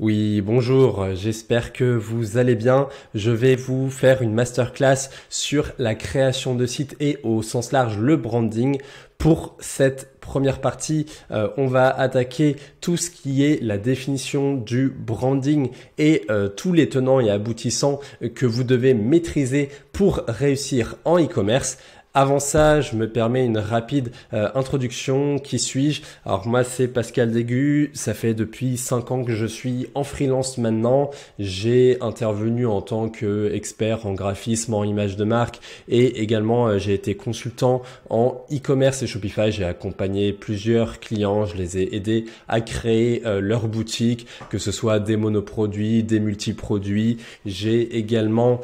Oui, bonjour, j'espère que vous allez bien. Je vais vous faire une masterclass sur la création de sites et au sens large le branding. Pour cette première partie, on va attaquer tout ce qui est la définition du branding et tous les tenants et aboutissants que vous devez maîtriser pour réussir en e-commerce. Avant ça, je me permets une rapide introduction. Qui suis-je? Alors moi, c'est Pascal Dégu. Ça fait depuis 5 ans que je suis en freelance maintenant. J'ai intervenu en tant qu'expert en graphisme, en image de marque et également j'ai été consultant en e-commerce et Shopify. J'ai accompagné plusieurs clients. Je les ai aidés à créer leur boutique, que ce soit des monoproduits, des multiproduits. J'ai également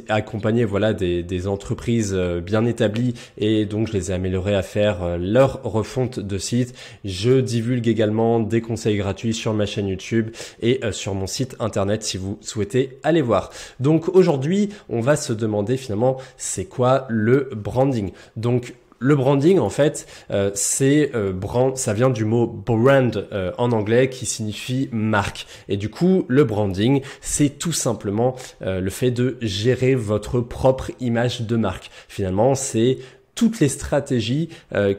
accompagné des entreprises bien établis et donc je les ai améliorés à faire leur refonte de site. Je divulgue également des conseils gratuits sur ma chaîne YouTube et sur mon site internet si vous souhaitez aller voir. Donc aujourd'hui, on va se demander finalement c'est quoi le branding. Donc le branding, en fait, ça vient du mot brand en anglais qui signifie marque. Et du coup, le branding, c'est tout simplement le fait de gérer votre propre image de marque. Finalement, c'est toutes les stratégies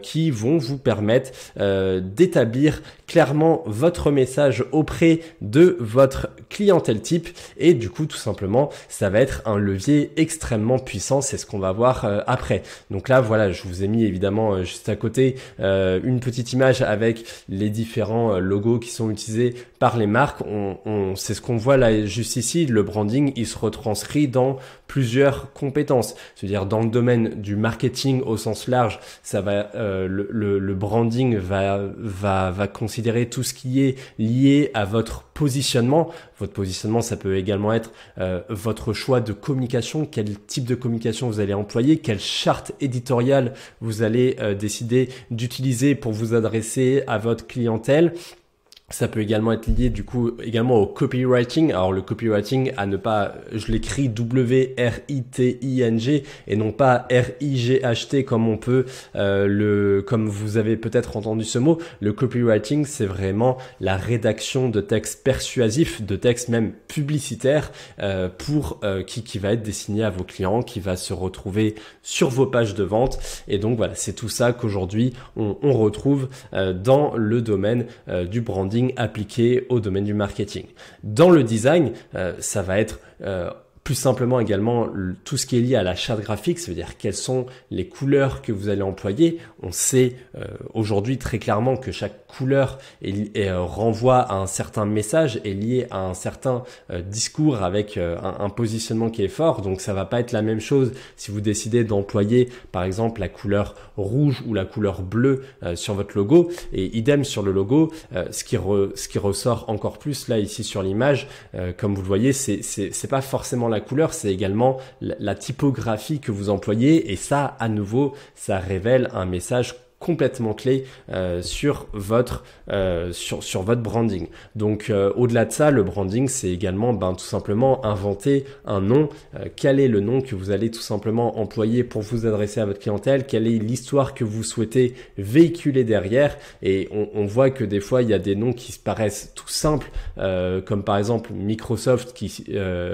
qui vont vous permettre d'établir clairement votre message auprès de votre clientèle type et du coup tout simplement ça va être un levier extrêmement puissant, c'est ce qu'on va voir après. Donc là voilà, je vous ai mis évidemment juste à côté une petite image avec les différents logos qui sont utilisés par les marques. C'est ce qu'on voit là juste ici, le branding il se retranscrit dans plusieurs compétences, c'est-à-dire dans le domaine du marketing au sens large, ça va le branding va considérer tout ce qui est lié à votre positionnement. Votre positionnement, ça peut également être votre choix de communication, quel type de communication vous allez employer, quelle charte éditoriale vous allez décider d'utiliser pour vous adresser à votre clientèle. Ça peut également être lié du coup également au copywriting. Alors le copywriting, à ne pas, je l'écris W-R-I-T-I-N-G et non pas R-I-G-H-T comme on peut comme vous avez peut-être entendu ce mot. Le copywriting, c'est vraiment la rédaction de textes persuasifs, de textes même publicitaires qui va être destiné à vos clients, qui va se retrouver sur vos pages de vente. Et donc voilà, c'est tout ça qu'aujourd'hui on retrouve dans le domaine du branding appliqué au domaine du marketing. Dans le design, ça va être plus simplement également tout ce qui est lié à la charte graphique, ça veut dire quelles sont les couleurs que vous allez employer. On sait aujourd'hui très clairement que chaque couleur renvoie à un certain message, est lié à un certain discours avec un positionnement qui est fort. Donc ça va pas être la même chose si vous décidez d'employer par exemple la couleur rouge ou la couleur bleue sur votre logo. Et idem sur le logo, ce qui ressort encore plus là ici sur l'image, comme vous le voyez, c'est pas forcément la couleur, c'est également la typographie que vous employez et ça, à nouveau, ça révèle un message complètement clé sur votre branding. Donc au-delà de ça, le branding c'est également tout simplement inventer un nom. Quel est le nom que vous allez tout simplement employer pour vous adresser à votre clientèle? Quelle est l'histoire que vous souhaitez véhiculer derrière? Et on voit que des fois il y a des noms qui se paraissent tout simples, comme par exemple Microsoft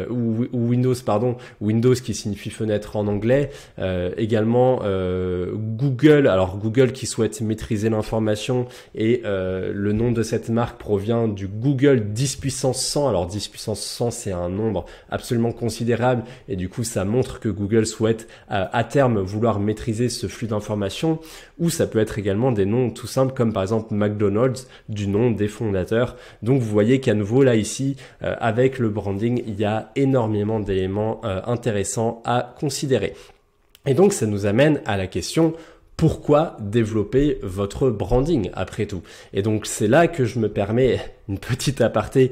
ou Windows qui signifie fenêtre en anglais. Également Google. Alors Google qui souhaite maîtriser l'information et le nom de cette marque provient du Google 10 puissance 100. Alors 10 puissance 100 c'est un nombre absolument considérable et du coup ça montre que Google souhaite à terme vouloir maîtriser ce flux d'informations. Ou ça peut être également des noms tout simples comme par exemple McDonald's du nom des fondateurs. Donc vous voyez qu'à nouveau là ici avec le branding il y a énormément d'éléments intéressants à considérer. Et donc ça nous amène à la question: pourquoi développer votre branding après tout? Et donc c'est là que je me permets une petite aparté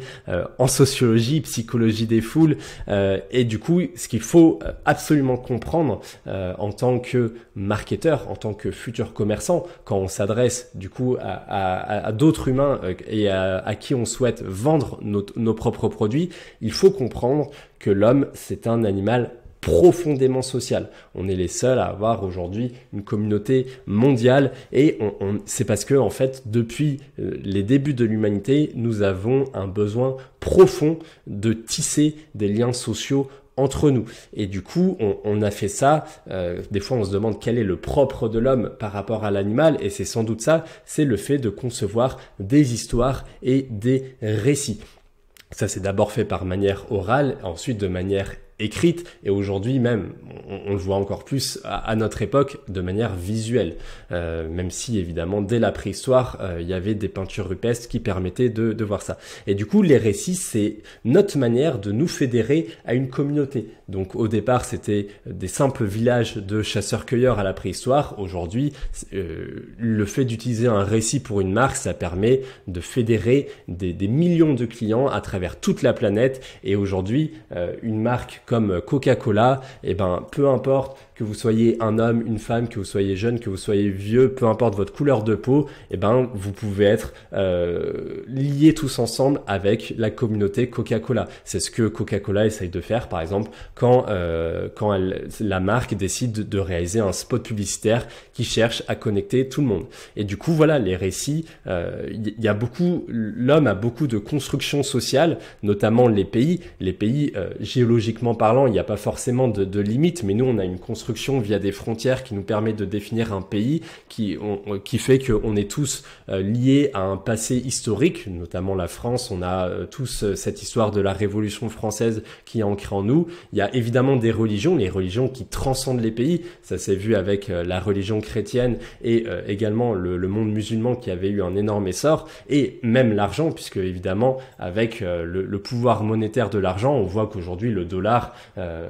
en sociologie, psychologie des foules et du coup ce qu'il faut absolument comprendre en tant que marketeur, en tant que futur commerçant, quand on s'adresse du coup à d'autres humains et à qui on souhaite vendre nos propres produits, il faut comprendre que l'homme c'est un animal profondément social. On est les seuls à avoir aujourd'hui une communauté mondiale et c'est parce que en fait depuis les débuts de l'humanité, nous avons un besoin profond de tisser des liens sociaux entre nous. Et du coup, on a fait ça. Des fois, on se demande quel est le propre de l'homme par rapport à l'animal, et c'est sans doute ça, c'est le fait de concevoir des histoires et des récits. Ça, c'est d'abord fait par manière orale, ensuite de manière écrite, et aujourd'hui même, on le voit encore plus à notre époque, de manière visuelle. Même si, évidemment, dès la préhistoire, il y avait des peintures rupestres qui permettaient de voir ça. Et du coup, les récits, c'est notre manière de nous fédérer à une communauté. Donc, au départ, c'était des simples villages de chasseurs-cueilleurs à la préhistoire. Aujourd'hui, le fait d'utiliser un récit pour une marque, ça permet de fédérer des millions de clients à travers toute la planète. Et aujourd'hui, une marque comme Coca-Cola, eh ben, peu importe que vous soyez un homme, une femme, que vous soyez jeune, que vous soyez vieux, peu importe votre couleur de peau, eh ben, vous pouvez être liés tous ensemble avec la communauté Coca-Cola. C'est ce que Coca-Cola essaye de faire, par exemple, quand la marque décide de réaliser un spot publicitaire qui cherche à connecter tout le monde. Et du coup, voilà, les récits, l'homme a beaucoup de constructions sociales, notamment les pays. Les pays, géologiquement parlant, il n'y a pas forcément de limites, mais nous, on a une construction via des frontières qui nous permet de définir un pays qui fait qu'on est tous liés à un passé historique, notamment la France. On a tous cette histoire de la Révolution française qui est ancrée en nous. Il y a évidemment des religions, les religions qui transcendent les pays. Ça s'est vu avec la religion chrétienne et également le monde musulman qui avait eu un énorme essor, et même l'argent, puisque évidemment avec le pouvoir monétaire de l'argent, on voit qu'aujourd'hui le dollar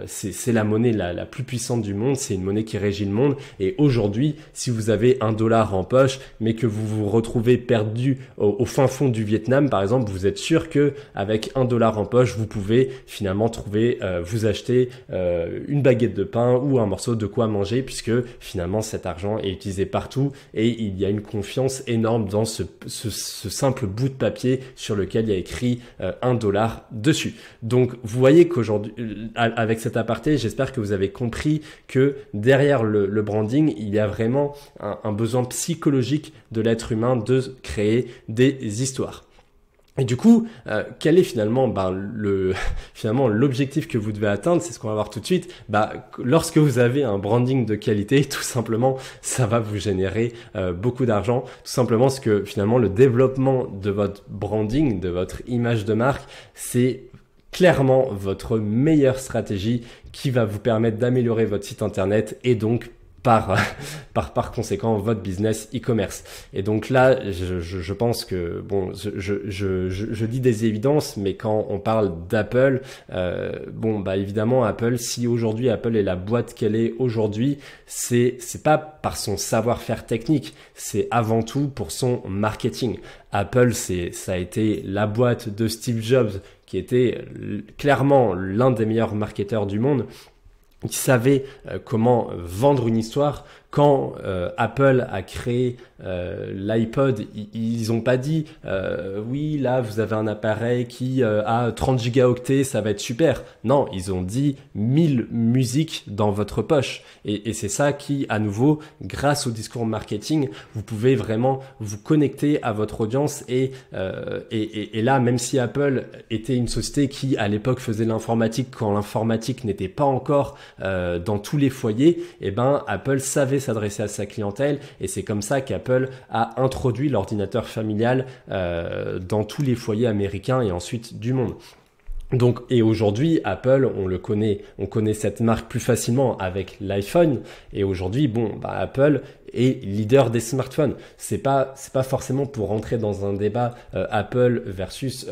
c'est la monnaie la plus puissante du monde, c'est une monnaie qui régit le monde. Et aujourd'hui, si vous avez $1 en poche, mais que vous vous retrouvez perdu au fin fond du Vietnam, par exemple, vous êtes sûr que avec $1 en poche, vous pouvez finalement vous acheter une baguette de pain ou un morceau de quoi manger, puisque finalement cet argent est utilisé partout et il y a une confiance énorme dans ce simple bout de papier sur lequel il y a écrit $1 dessus. Donc vous voyez qu'aujourd'hui, avec cet aparté, j'espère que vous avez compris que derrière le branding, il y a vraiment un besoin psychologique de l'être humain de créer des histoires. Et du coup, quel est finalement l'objectif que vous devez atteindre? C'est ce qu'on va voir tout de suite. Lorsque vous avez un branding de qualité, tout simplement, ça va vous générer beaucoup d'argent. Tout simplement parce que finalement, le développement de votre branding, de votre image de marque, c'est clairement votre meilleure stratégie qui va vous permettre d'améliorer votre site internet et donc par conséquent votre business e-commerce. Et donc là, je pense que je dis des évidences, mais quand on parle d'Apple, évidemment Apple, si aujourd'hui Apple est la boîte qu'elle est aujourd'hui, c'est pas par son savoir-faire technique, c'est avant tout pour son marketing. Apple, ça a été la boîte de Steve Jobs, qui était clairement l'un des meilleurs marketeurs du monde, qui savait comment vendre une histoire. Quand Apple a créé l'iPod, ils ont pas dit oui, là vous avez un appareil qui a 30 gigaoctets, ça va être super. Non, ils ont dit 1000 musiques dans votre poche. Et c'est ça qui, à nouveau, grâce au discours marketing, vous pouvez vraiment vous connecter à votre audience. Et là, même si Apple était une société qui, à l'époque, faisait l'informatique quand l'informatique n'était pas encore dans tous les foyers, Apple savait s'adresser à sa clientèle, et c'est comme ça qu'Apple a introduit l'ordinateur familial dans tous les foyers américains et ensuite du monde. Donc, et aujourd'hui, Apple, on connaît cette marque plus facilement avec l'iPhone. Et aujourd'hui, Apple est leader des smartphones. C'est pas forcément pour rentrer dans un débat Apple versus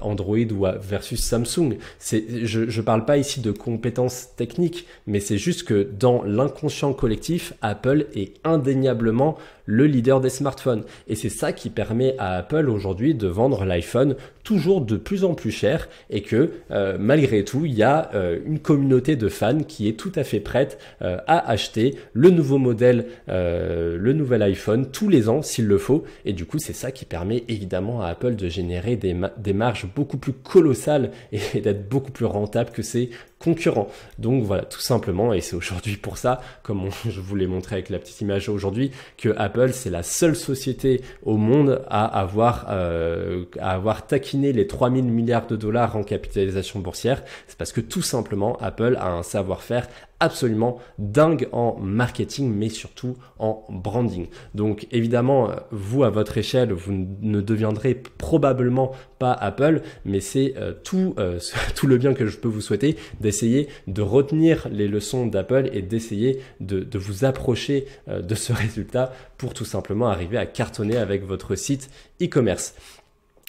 Android ou versus Samsung. Je parle pas ici de compétences techniques, mais c'est juste que dans l'inconscient collectif, Apple est indéniablement le leader des smartphones. Et c'est ça qui permet à Apple aujourd'hui de vendre l'iPhone toujours de plus en plus cher, et que malgré tout, il y a une communauté de fans qui est tout à fait prête à acheter le nouveau modèle, le nouvel iPhone tous les ans s'il le faut. Et du coup, c'est ça qui permet évidemment à Apple de générer des marges beaucoup plus colossales et d'être beaucoup plus rentable que ses concurrents. Donc voilà, tout simplement, et c'est aujourd'hui pour ça, comme je vous l'ai montré avec la petite image aujourd'hui, que Apple, c'est la seule société au monde à avoir taquiné les 3000 milliards de dollars en capitalisation boursière. C'est parce que tout simplement, Apple a un savoir-faire absolument dingue en marketing, mais surtout en branding. Donc évidemment, vous à votre échelle, vous ne deviendrez probablement pas Apple, mais c'est tout le bien que je peux vous souhaiter, d'essayer de retenir les leçons d'Apple et d'essayer de vous approcher de ce résultat pour tout simplement arriver à cartonner avec votre site e-commerce.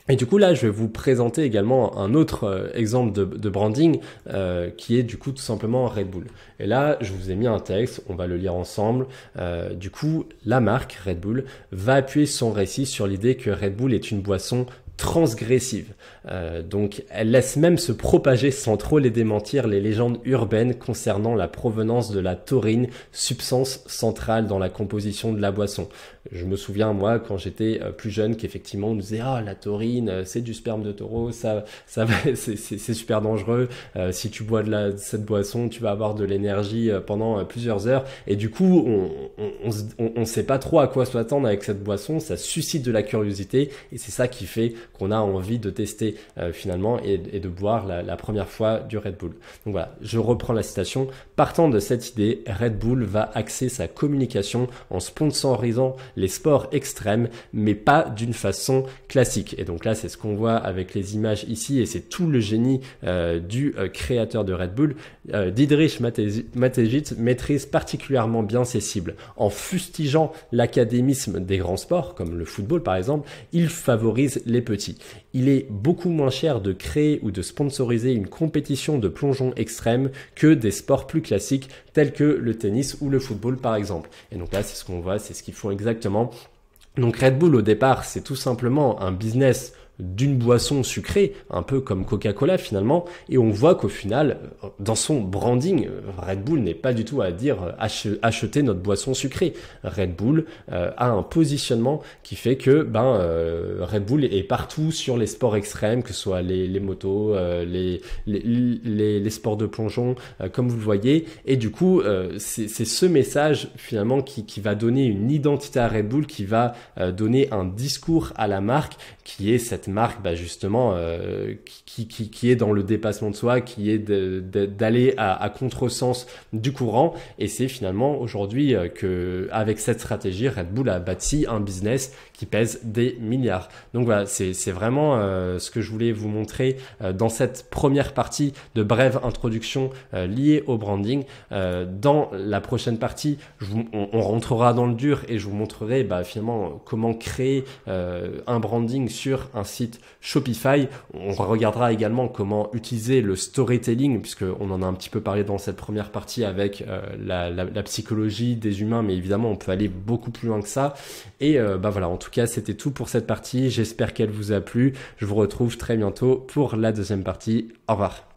Et du coup là, je vais vous présenter également un autre exemple de branding qui est du coup tout simplement Red Bull. Et là, je vous ai mis un texte, on va le lire ensemble. Du coup, la marque Red Bull va appuyer son récit sur l'idée que Red Bull est une boisson transgressive. Donc elle laisse même se propager sans trop les démentir les légendes urbaines concernant la provenance de la taurine, substance centrale dans la composition de la boisson. Je me souviens moi quand j'étais plus jeune qu'effectivement on nous disait la taurine c'est du sperme de taureau, ça va c'est super dangereux, si tu bois de cette boisson tu vas avoir de l'énergie pendant plusieurs heures, et du coup on sait pas trop à quoi s'attendre avec cette boisson, ça suscite de la curiosité et c'est ça qui fait qu'on a envie de tester finalement et de boire la première fois du Red Bull. Donc voilà, je reprends la citation. Partant de cette idée, Red Bull va axer sa communication en sponsorisant les sports extrêmes, mais pas d'une façon classique. Et donc là, c'est ce qu'on voit avec les images ici, et c'est tout le génie du créateur de Red Bull. Diedrich Mateschitz maîtrise particulièrement bien ses cibles. En fustigeant l'académisme des grands sports, comme le football par exemple, il favorise les petits. Il est beaucoup moins cher de créer ou de sponsoriser une compétition de plongeon extrême que des sports plus classiques tels que le tennis ou le football par exemple. Et donc là, c'est ce qu'on voit, c'est ce qu'ils font exactement. Donc Red Bull au départ, c'est tout simplement un business d'une boisson sucrée, un peu comme Coca-Cola finalement, et on voit qu'au final, dans son branding, Red Bull n'est pas du tout à dire acheter notre boisson sucrée. Red Bull a un positionnement qui fait que Red Bull est partout sur les sports extrêmes, que ce soit les motos, les sports de plongeon, comme vous le voyez, et du coup c'est ce message finalement qui va donner une identité à Red Bull, qui va donner un discours à la marque, qui est cette marque justement qui est dans le dépassement de soi, qui est d'aller à contresens du courant, et c'est finalement aujourd'hui que avec cette stratégie Red Bull a bâti un business qui pèse des milliards. Donc voilà, c'est vraiment ce que je voulais vous montrer dans cette première partie de brève introduction liée au branding. Dans la prochaine partie, on rentrera dans le dur et je vous montrerai finalement comment créer un branding sur un site Shopify. On regardera également comment utiliser le storytelling, puisqu'on en a un petit peu parlé dans cette première partie avec la psychologie des humains, mais évidemment on peut aller beaucoup plus loin que ça. Et voilà, en tout cas c'était tout pour cette partie, j'espère qu'elle vous a plu. Je vous retrouve très bientôt pour la deuxième partie. Au revoir.